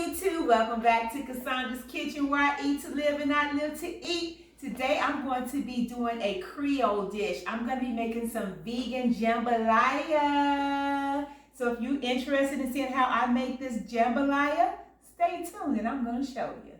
YouTube, welcome back to Cassandra's Kitchen, where I eat to live and I live to eat. Today I'm going to be doing a Creole dish. I'm going to be making some vegan jambalaya. So if you're interested in seeing how I make this jambalaya, stay tuned and I'm going to show you.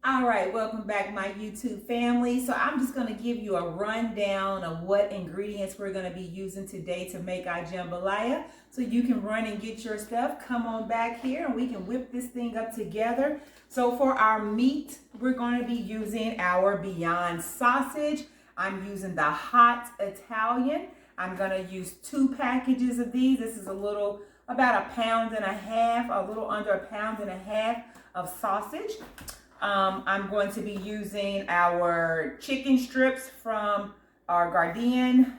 Alright, welcome back my YouTube family. So I'm just going to give you a rundown of what ingredients we're going to be using today to make our jambalaya. So you can run and get your stuff. Come on back here and we can whip this thing up together. So for our meat, we're going to be using our Beyond sausage. I'm using the hot Italian. I'm going to use 2 packages of these. This is about 1.5 pounds, a little under 1.5 pounds of sausage. I'm going to be using our chicken strips from our Garden.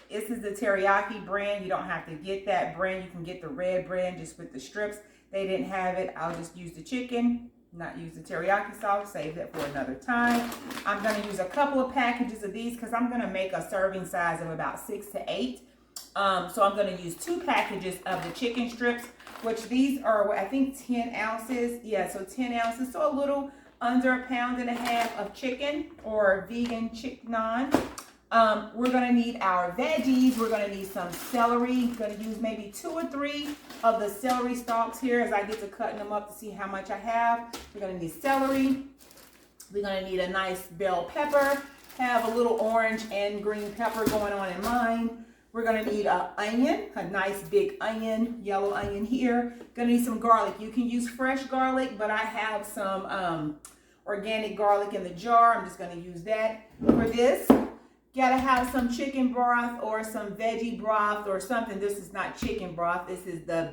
This is the teriyaki brand. You don't have to get that brand. You can get the red brand just with the strips. They didn't have it. I'll just use the chicken, not use the teriyaki sauce. Save that for another time. I'm going to use a couple of packages of these because I'm going to make a serving size of about 6 to 8. So I'm going to use 2 packages of the chicken strips, which these are, I think, 10 ounces. Yeah, so 10 ounces. So a little under 1.5 pounds of chicken or vegan chicken. We're going to need our veggies. We're going to need some celery. I'm going to use maybe 2 or 3 of the celery stalks here as I get to cutting them up to see how much I have. We're going to need celery. We're going to need a nice bell pepper. Have a little orange and green pepper going on in mine. We're going to need an onion, a nice big onion, yellow onion here. Going to need some garlic. You can use fresh garlic, but I have some organic garlic in the jar. I'm just going to use that for this. Got to have some chicken broth or some veggie broth or something. This is not chicken broth. This is the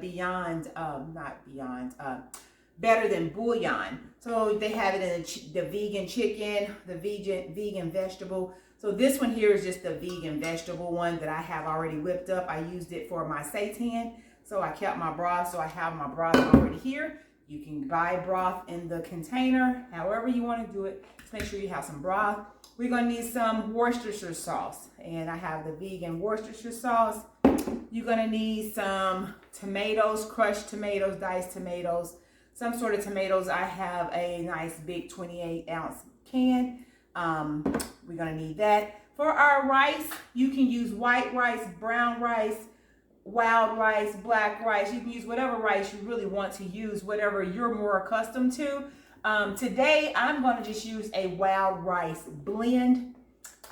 Better Than Bouillon. So they have it in the vegan chicken, the vegan vegetable. So this one here is just the vegan vegetable one that I have already whipped up. I used it for my seitan, so I kept my broth. So I have my broth already here. You can buy broth in the container, however you want to do it. Just make sure you have some broth. We're going to need some Worcestershire sauce, and I have the vegan Worcestershire sauce. You're going to need some tomatoes, crushed tomatoes, diced tomatoes, some sort of tomatoes. I have a nice big 28-ounce can. We're going to need that. For our rice, you can use white rice, brown rice, wild rice, black rice. You can use whatever rice you really want to use, whatever you're more accustomed to. Today, I'm going to just use a wild rice blend.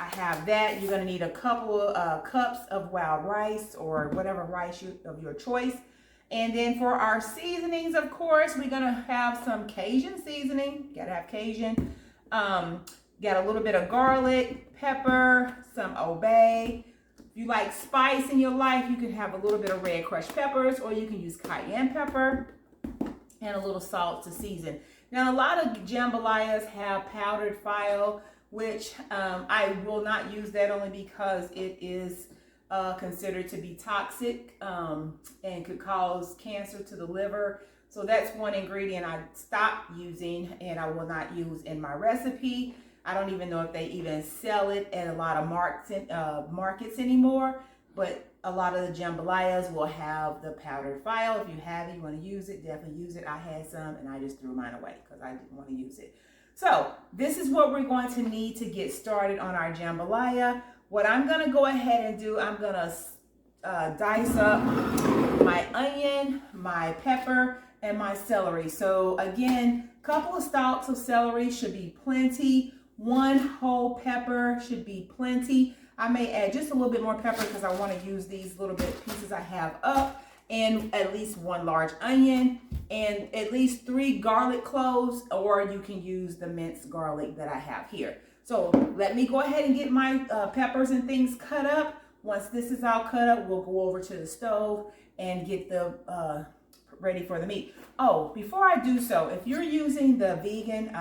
I have that. You're going to need a couple of cups of wild rice or whatever rice of your choice. And then for our seasonings, of course, we're going to have some Cajun seasoning. Got to have Cajun. Got a little bit of garlic, pepper, some obey. If you like spice in your life, you can have a little bit of red crushed peppers, or you can use cayenne pepper and a little salt to season. Now, a lot of jambalayas have powdered file, which I will not use that only because it is considered to be toxic and could cause cancer to the liver. So that's one ingredient I stopped using and I will not use in my recipe. I don't even know if they even sell it at a lot of markets anymore, but a lot of the jambalayas will have the powdered file. If you have it, you want to use it, definitely use it. I had some and I just threw mine away because I didn't want to use it. So this is what we're going to need to get started on our jambalaya. What I'm going to go ahead and do, I'm going to dice up my onion, my pepper, and my celery. So again, a couple of stalks of celery should be plenty. 1 whole pepper should be plenty. I may add just a little bit more pepper because I want to use these little bit pieces I have up, and at least 1 large onion and at least 3 garlic cloves, or you can use the minced garlic that I have here. So let me go ahead and get my peppers and things cut up. Once this is all cut up, we'll go over to the stove and get the ready for the meat. Oh, before I do so, if you're using the vegan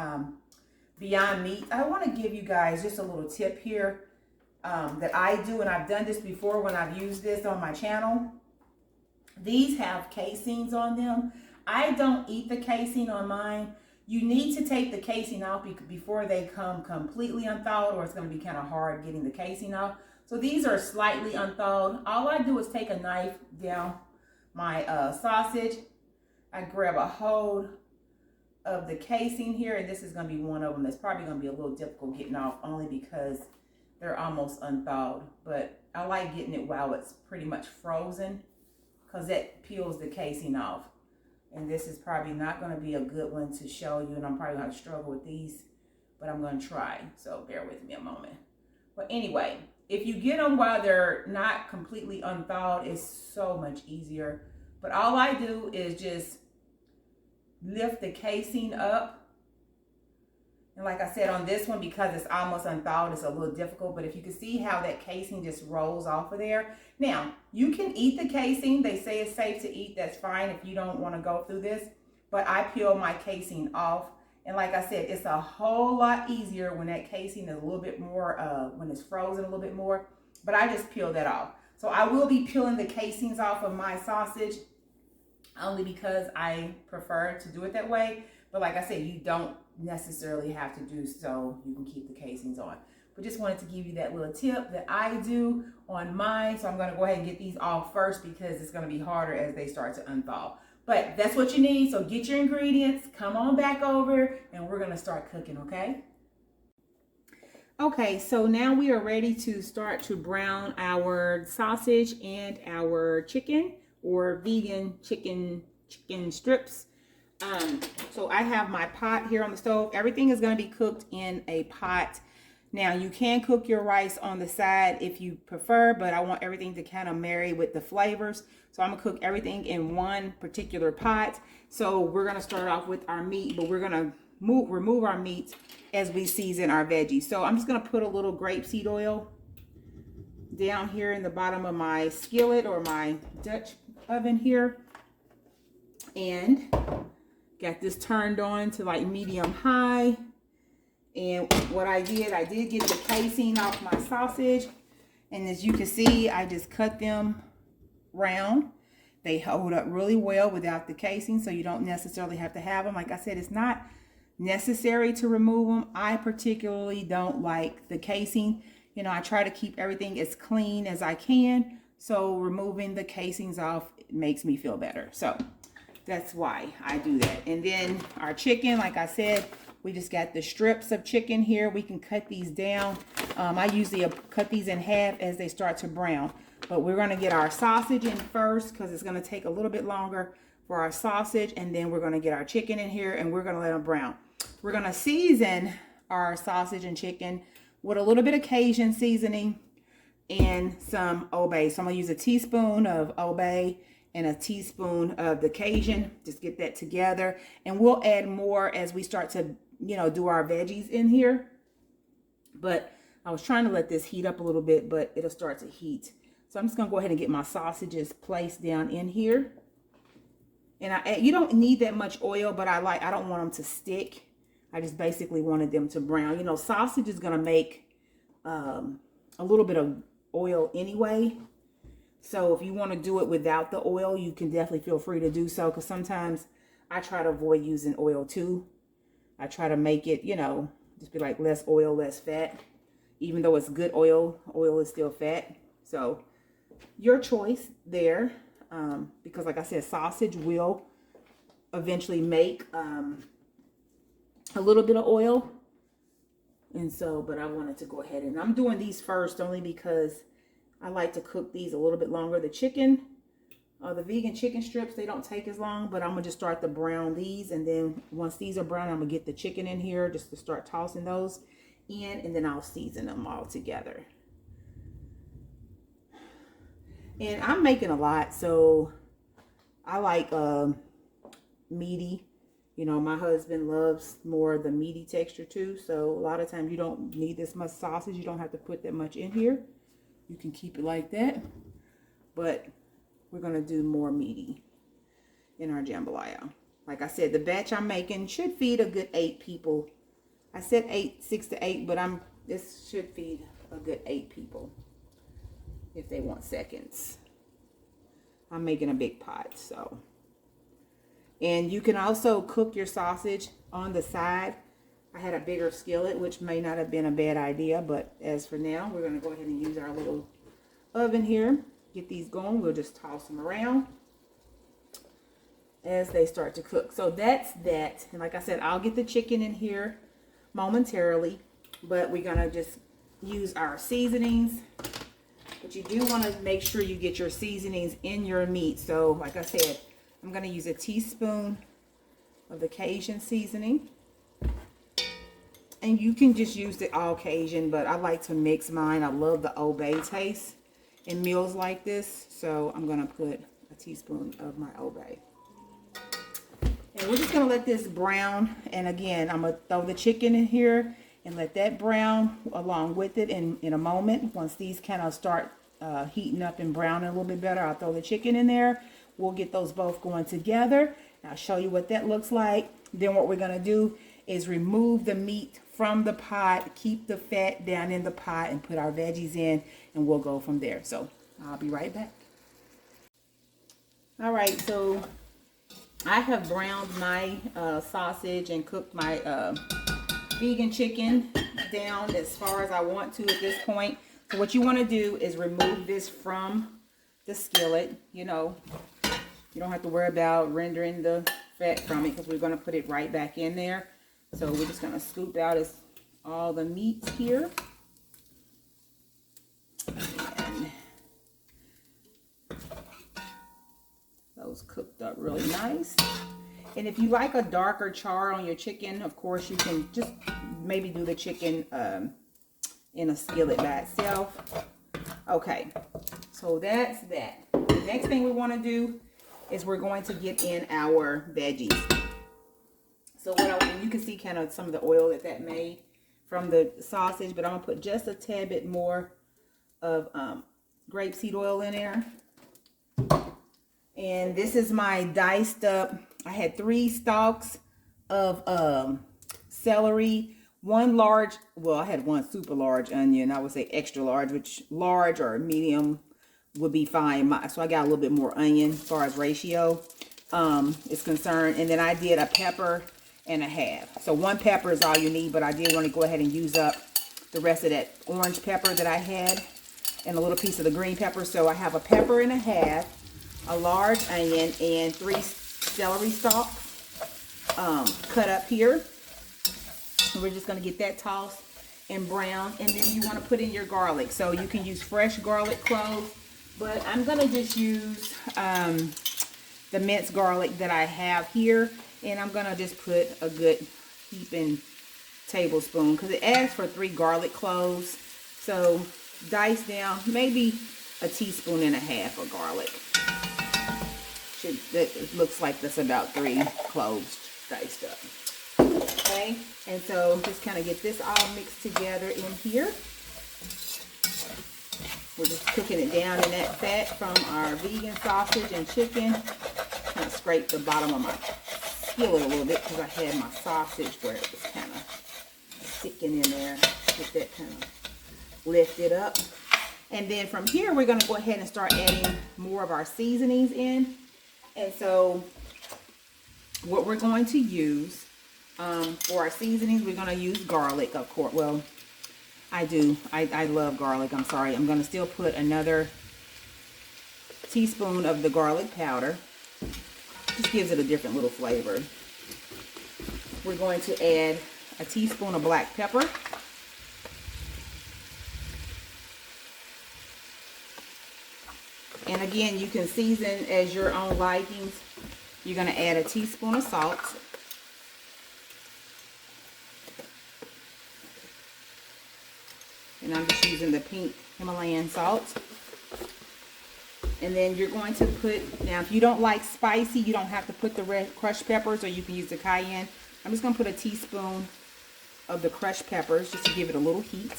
Beyond Meat, I want to give you guys just a little tip here that I do, and I've done this before when I've used this on my channel. These have casings on them. I don't eat the casing on mine. You need to take the casing off before they come completely unthawed, or it's going to be kind of hard getting the casing off. So these are slightly unthawed. All I do is take a knife down my sausage. I grab a hold of the casing here, and this is going to be one of them that's probably going to be a little difficult getting off, only because they're almost unthawed. But I like getting it while it's pretty much frozen, because that peels the casing off. And this is probably not going to be a good one to show you, and I'm probably going to struggle with these, but I'm going to try. So bear with me a moment. But anyway, if you get them while they're not completely unthawed, it's so much easier. But all I do is just lift the casing up. And like I said, on this one, because it's almost unthawed, it's a little difficult. But if you can see how that casing just rolls off of there. Now, you can eat the casing. They say it's safe to eat. That's fine if you don't want to go through this. But I peel my casing off. And like I said, it's a whole lot easier when that casing is a little bit more, when it's frozen a little bit more. But I just peel that off. So I will be peeling the casings off of my sausage, only because I prefer to do it that way. But like I said, you don't necessarily have to do so. You can keep the casings on. But just wanted to give you that little tip that I do on mine. So I'm going to go ahead and get these off first, because it's going to be harder as they start to unthaw. But that's what you need. So get your ingredients, come on back over, and we're going to start cooking, okay? Okay, so now we are ready to start to brown our sausage and our chicken, or vegan chicken strips. So I have my pot here on the stove. Everything is going to be cooked in a pot. Now, you can cook your rice on the side if you prefer, but I want everything to kind of marry with the flavors. So I'm going to cook everything in one particular pot. So we're going to start off with our meat, but we're going to remove our meat as we season our veggies. So I'm just going to put a little grapeseed oil down here in the bottom of my skillet, or my Dutch oven here. And got this turned on to like medium high. And what I did get the casing off my sausage. And as you can see, I just cut them round. They hold up really well without the casing, so you don't necessarily have to have them. Like I said, it's not necessary to remove them. I particularly don't like the casing. You know, I try to keep everything as clean as I can. So removing the casings off makes me feel better. So that's why I do that. And then our chicken, like I said, we just got the strips of chicken here. We can cut these down. I usually cut these in half as they start to brown. But we're going to get our sausage in first, because it's going to take a little bit longer for our sausage. And then we're going to get our chicken in here, and we're going to let them brown. We're going to season our sausage and chicken with a little bit of Cajun seasoning and some Old Bay. So I'm going to use a teaspoon of Old Bay and a teaspoon of the Cajun. Just get that together. And we'll add more as we start to, you know, do our veggies in here. But I was trying to let this heat up a little bit, but it'll start to heat. So I'm just going to go ahead and get my sausages placed down in here. And you don't need that much oil, but I don't want them to stick. I just basically wanted them to brown. You know, sausage is going to make a little bit of oil anyway. So if you want to do it without the oil, you can definitely feel free to do so. Because sometimes I try to avoid using oil too. I try to make it, you know, just be like less oil, less fat. Even though it's good oil, oil is still fat. So your choice there. Because like I said, sausage will eventually make a little bit of oil. And so, but I wanted to go ahead, and I'm doing these first only because I like to cook these a little bit longer. The chicken, the vegan chicken strips, they don't take as long, but I'm going to just start to brown these. And then once these are brown, I'm going to get the chicken in here just to start tossing those in, and then I'll season them all together. And I'm making a lot, so I like meaty. You know, my husband loves more of the meaty texture too. So a lot of times you don't need this much sausage. You don't have to put that much in here. You can keep it like that. But we're going to do more meaty in our jambalaya. Like I said, the batch I'm making should feed a good 8 people. I said 6 to 8, but this should feed a good 8 people if they want seconds. I'm making a big pot, so. And you can also cook your sausage on the side. I had a bigger skillet, which may not have been a bad idea, but as for now, we're going to go ahead and use our little oven here. Get these going. We'll just toss them around as they start to cook. So that's that. And like I said, I'll get the chicken in here momentarily, but we're going to just use our seasonings. But you do want to make sure you get your seasonings in your meat. So like I said, I'm going to use a teaspoon of the Cajun seasoning. And you can just use the all Cajun, but I like to mix mine. I love the Old Bay taste in meals like this. So I'm going to put a teaspoon of my Old Bay. And we're just going to let this brown. And again, I'm going to throw the chicken in here and let that brown along with it in a moment. Once these kind of start heating up and browning a little bit better, I'll throw the chicken in there. We'll get those both going together. I'll show you what that looks like. Then what we're going to do is remove the meat from the pot, keep the fat down in the pot, and put our veggies in, and we'll go from there. So I'll be right back. All right, so I have browned my sausage and cooked my vegan chicken down as far as I want to at this point. So what you want to do is remove this from the skillet. You know, you don't have to worry about rendering the fat from it because we're going to put it right back in there. So we're just going to scoop out all the meats here. And those cooked up really nice. And if you like a darker char on your chicken, of course, you can just maybe do the chicken in a skillet by itself. Okay, so that's that. The next thing we want to do is we're going to get in our veggies. So you can see kind of some of the oil that made from the sausage, but I'm gonna put just a tad bit more of grapeseed oil in there. And this is my diced up. I had 3 stalks of celery, 1 large. Well, I had 1 super large onion. I would say extra large, which large or medium would be fine. So I got a little bit more onion as far as ratio is concerned. And then I did a pepper and a half. So 1 pepper is all you need, but I did want to go ahead and use up the rest of that orange pepper that I had and a little piece of the green pepper. So I have a pepper and a half, a large onion, and 3 celery stalks cut up here. And we're just going to get that tossed and brown. And then you want to put in your garlic. So you can use fresh garlic cloves, but I'm going to just use the minced garlic that I have here. And I'm going to just put a good heaping tablespoon because it asks for 3 garlic cloves. So dice down maybe a teaspoon and a half of garlic. It looks like that's about 3 cloves diced up. Okay, and so just kind of get this all mixed together in here. We're just cooking it down in that fat from our vegan sausage and chicken. Kind of scrape the bottom of my skillet a little bit because I had my sausage where it was kind of sticking in there. Get that kind of lifted up. And then from here, we're going to go ahead and start adding more of our seasonings in. And so what we're going to use for our seasonings, we're going to use garlic, of course. Well, I do. I love garlic. I'm sorry. I'm going to still put another teaspoon of the garlic powder. Just gives it a different little flavor. We're going to add a teaspoon of black pepper. And again, you can season as your own likings. You're going to add a teaspoon of salt. And I'm just using the pink Himalayan salt. And then you're going to put, now if you don't like spicy, you don't have to put the red crushed peppers, or you can use the cayenne. I'm just going to put a teaspoon of the crushed peppers just to give it a little heat.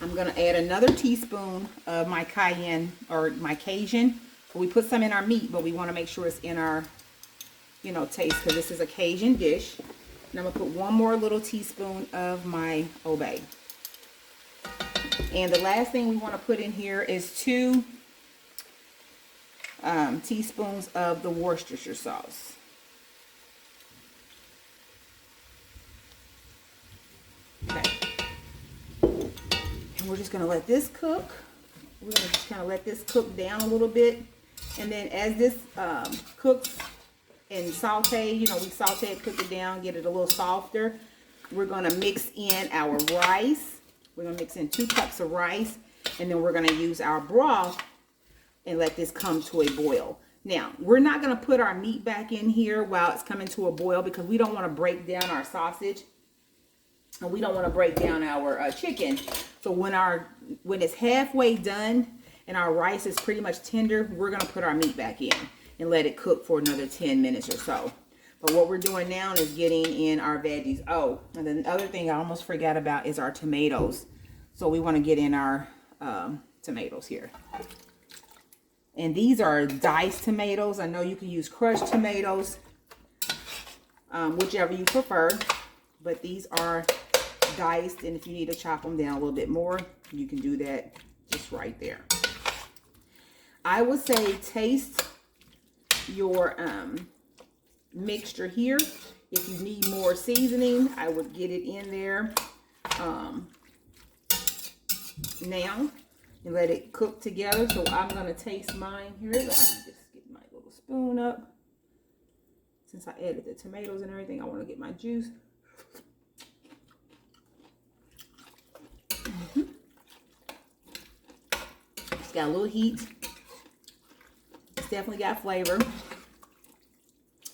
I'm going to add another teaspoon of my cayenne or my Cajun. We put some in our meat, but we want to make sure it's in our, taste, because this is a Cajun dish. And I'm going to put 1 more little teaspoon of my Old Bay. And the last thing we want to put in here is 2 teaspoons of the Worcestershire sauce. Okay. And we're just going to let this cook. We're going to just kind of let this cook down a little bit. And then as this cooks and saute, you know, we saute it, cook it down, get it a little softer. We're going to mix in our rice. We're going to mix in 2 cups of rice. And then we're going to use our broth and let this come to a boil. Now, we're not going to put our meat back in here while it's coming to a boil because we don't want to break down our sausage. And we don't want to break down our chicken. So when it's halfway done and our rice is pretty much tender, we're going to put our meat back in and let it cook for another 10 minutes or so. But what we're doing now is getting in our veggies. Oh, and then the other thing I almost forgot about is our tomatoes. So we want to get in our tomatoes here. And these are diced tomatoes. I know you can use crushed tomatoes, whichever you prefer. But these are diced, and if you need to chop them down a little bit more, you can do that just right there. I would say taste your mixture here. If you need more seasoning, I would get it in there now and let it cook together. So I'm going to taste mine here. Let me just get my little spoon up. Since I added the tomatoes and everything, I want to get my juice. It's got a little heat. It's definitely got flavor.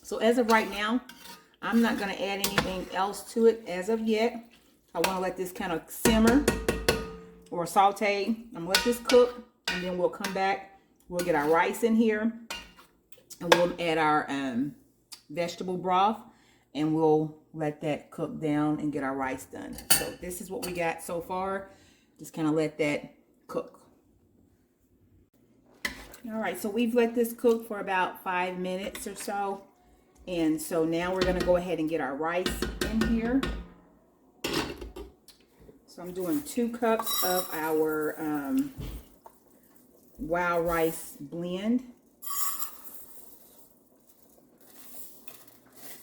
So as of right now, I'm not going to add anything else to it as of yet. I want to let this kind of simmer or saute. I'm going to let this cook, and then we'll come back. We'll get our rice in here, and we'll add our vegetable broth, and we'll let that cook down and get our rice done. So this is what we got so far. Just kind of let that cook. All right, so we've let this cook for about 5 minutes or so. And so now we're going to go ahead and get our rice in here. So I'm doing 2 cups of our wild rice blend.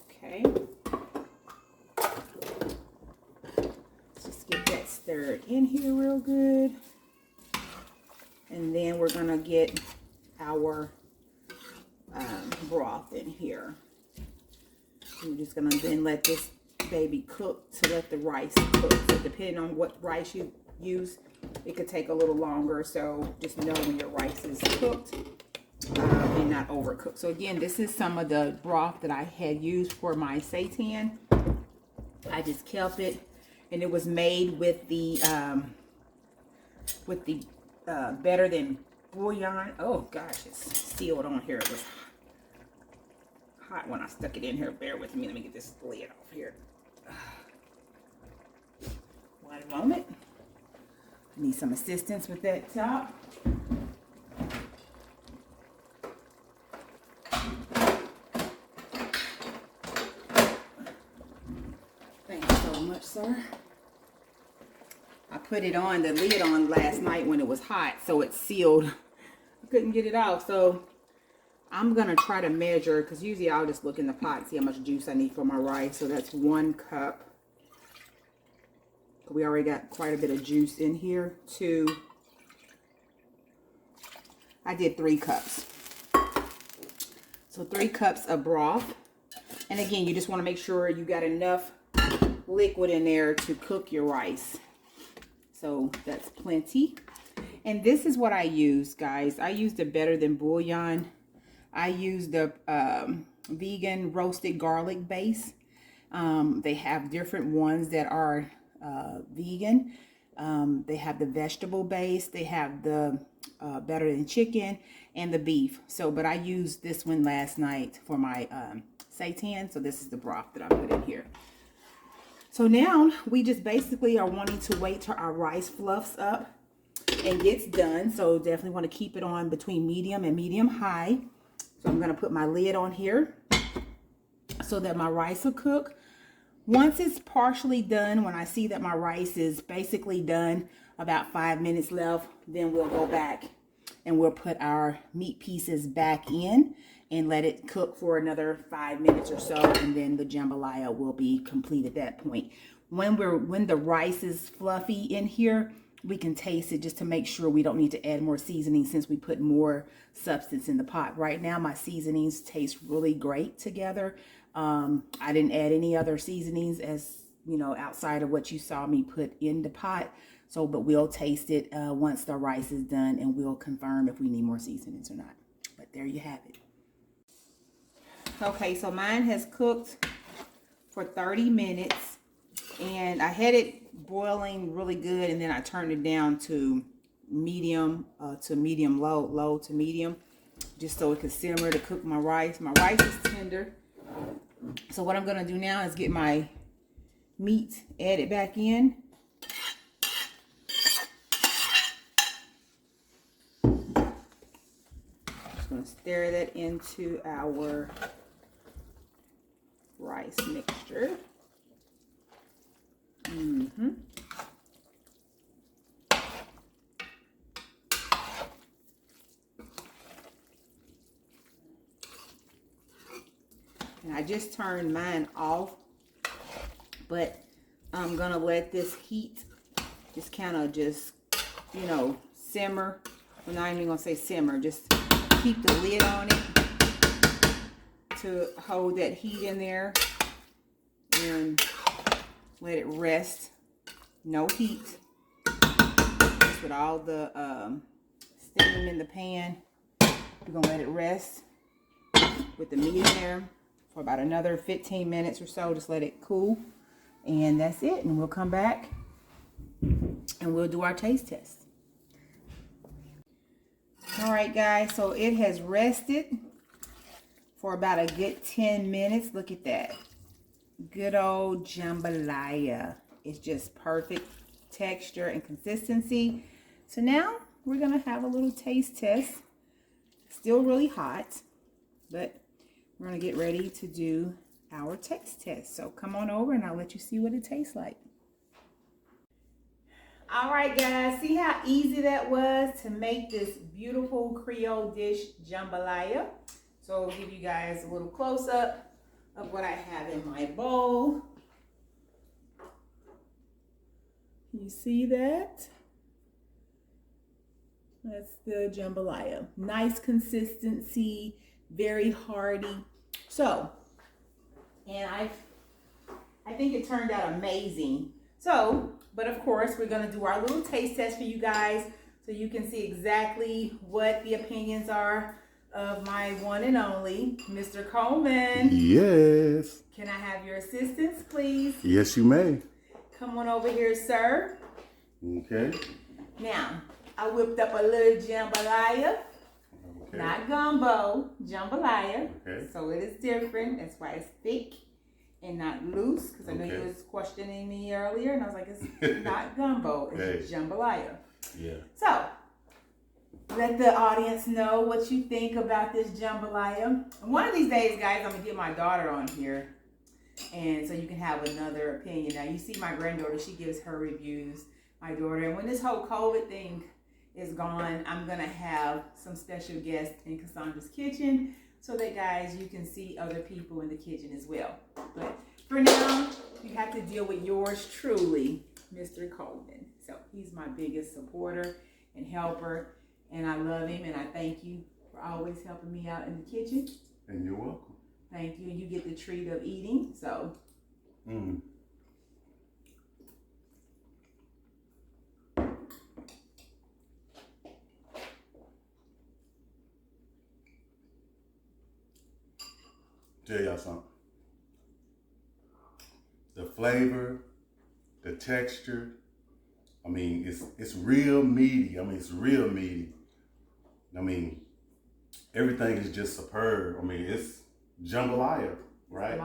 Okay. Let's just get that stirred in here real good. And then we're going to get our broth in here. We're just going to then let this baby cook to let the rice cook. So depending on what rice you use, it could take a little longer. So just know when your rice is cooked and not overcooked. So again, this is some of the broth that I had used for my seitan. I just kept it, and it was made with the better than bouillon. Oh gosh, it's sealed on here. It was hot when I stuck it in here. Bear with me. Let me get this lid off here. One moment. I need some assistance with that top. Thank you so much, sir. I put it on, the lid on last night when it was hot, so it's sealed. I couldn't get it out, so I'm going to try to measure, because usually I'll just look in the pot and see how much juice I need for my rice. So that's 1 cup. We already got quite a bit of juice in here. 2. I did 3 cups. So 3 cups of broth. And again, you just want to make sure you got enough liquid in there to cook your rice. So that's plenty. And this is what I use, guys. I use the Better Than Bouillon. I use the vegan roasted garlic base. They have different ones that are vegan. They have the vegetable base. They have the Better Than Chicken and the beef. So, but I used this one last night for my seitan. So this is the broth that I put in here. So now we just basically are wanting to wait till our rice fluffs up and gets done. So definitely want to keep it on between medium and medium high. So I'm going to put my lid on here so that my rice will cook. Once it's partially done, when I see that my rice is basically done, about 5 minutes left, then we'll go back and we'll put our meat pieces back in and let it cook for another 5 minutes or so, and then the jambalaya will be complete at that point. When the rice is fluffy in here, we can taste it just to make sure we don't need to add more seasoning since we put more substance in the pot. Right now, my seasonings taste really great together. I didn't add any other seasonings outside of what you saw me put in the pot. But we'll taste it once the rice is done, and we'll confirm if we need more seasonings or not. But there you have it. Okay, so mine has cooked for 30 minutes, and I had it boiling really good, and then I turned it down to medium low to medium, just so it could simmer to cook my rice. My rice is tender. So what I'm gonna do now is get my meat added back in. Just gonna stir that into our rice mixture. And I just turned mine off, but I'm gonna let this heat just kind of simmer. I'm not even gonna say simmer, just keep the lid on it to hold that heat in there and let it rest. No heat, just with all the steam in the pan. We're gonna let it rest with the meat in there for about another 15 minutes or so. Just let it cool, and that's it. And we'll come back and we'll do our taste test. All right, guys, so it has rested for about a good 10 minutes. Look at that. Good old jambalaya. It's just perfect texture and consistency. So now we're gonna have a little taste test. Still really hot, but we're gonna get ready to do our taste test. So come on over and I'll let you see what it tastes like. All right, guys, see how easy that was to make this beautiful Creole dish, jambalaya. So I'll give you guys a little close up of what I have in my bowl. You see that? That's the jambalaya. Nice consistency, very hearty. So, and I think it turned out amazing. So, but of course, we're gonna do our little taste test for you guys so you can see exactly what the opinions are of my one and only, Mr. Coleman. Yes. Can I have your assistance, please? Yes, you may. Come on over here, sir. Okay. Now, I whipped up a little jambalaya. Okay. Not gumbo, jambalaya. Okay. So it is different. That's why it's thick and not loose. Because I know you was questioning me earlier, and I was like, it's not gumbo, it's jambalaya. Yeah. So, let the audience know what you think about this jambalaya. And one of these days, guys, I'm going to get my daughter on here, and so you can have another opinion. Now, you see my granddaughter, she gives her reviews, my daughter. And when this whole COVID thing is gone, I'm going to have some special guests in Cassandra's kitchen so that, guys, you can see other people in the kitchen as well. But for now, you have to deal with yours truly, Mr. Coleman. So he's my biggest supporter and helper. And I love him, and I thank you for always helping me out in the kitchen. And you're welcome. Thank you. And you get the treat of eating, so. Tell y'all something. The flavor, the texture, I mean, it's real meaty. I mean, it's real meaty. I mean, everything is just superb. I mean, it's jambalaya, right?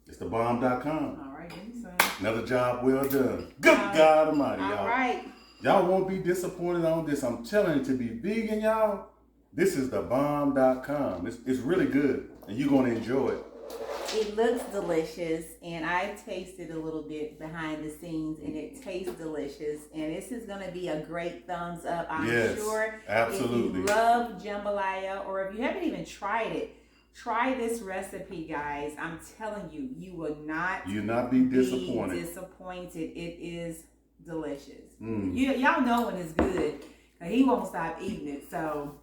It's the bomb.com. All right, give me some. Another job well done. Good God Almighty, y'all. All right. Y'all won't be disappointed on this. I'm telling you, to be vegan, y'all, this is the bomb.com. It's really good, and you're going to enjoy it. It looks delicious, and I tasted a little bit behind the scenes, and it tastes delicious. And this is going to be a great thumbs up, I'm sure. Absolutely. If you love jambalaya, or if you haven't even tried it, try this recipe, guys. I'm telling you, you will not. You'll not be disappointed. It is delicious. Y'all know when it's good. He won't stop eating it. So.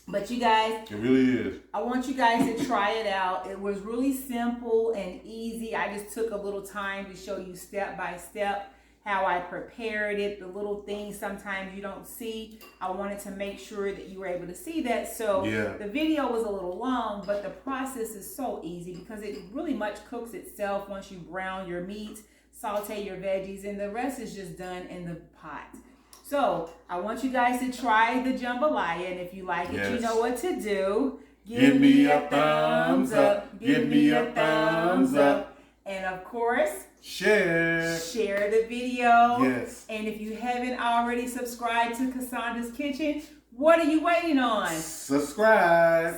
But you guys, it really is. I want you guys to try it out. It was really simple and easy. I just took a little time to show you step by step how I prepared it, the little things sometimes you don't see. I wanted to make sure that you were able to see that. So the video was a little long, but the process is so easy because it really much cooks itself once you brown your meat, saute your veggies, and the rest is just done in the pot. So, I want you guys to try the jambalaya, and if you like it, you know what to do. Give me a thumbs up. Give me a thumbs up. And of course, share the video. Yes. And if you haven't already subscribed to Cassandra's Kitchen, what are you waiting on? Subscribe.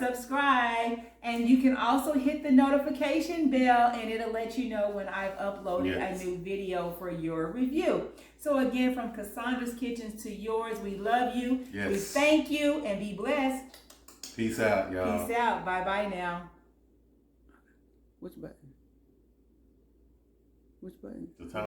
And you can also hit the notification bell, and it'll let you know when I've uploaded a new video for your review. So again, from Cassandra's Kitchen to yours, we love you. Yes. We thank you, and be blessed. Peace out, y'all. Peace out. Bye-bye now. Which button?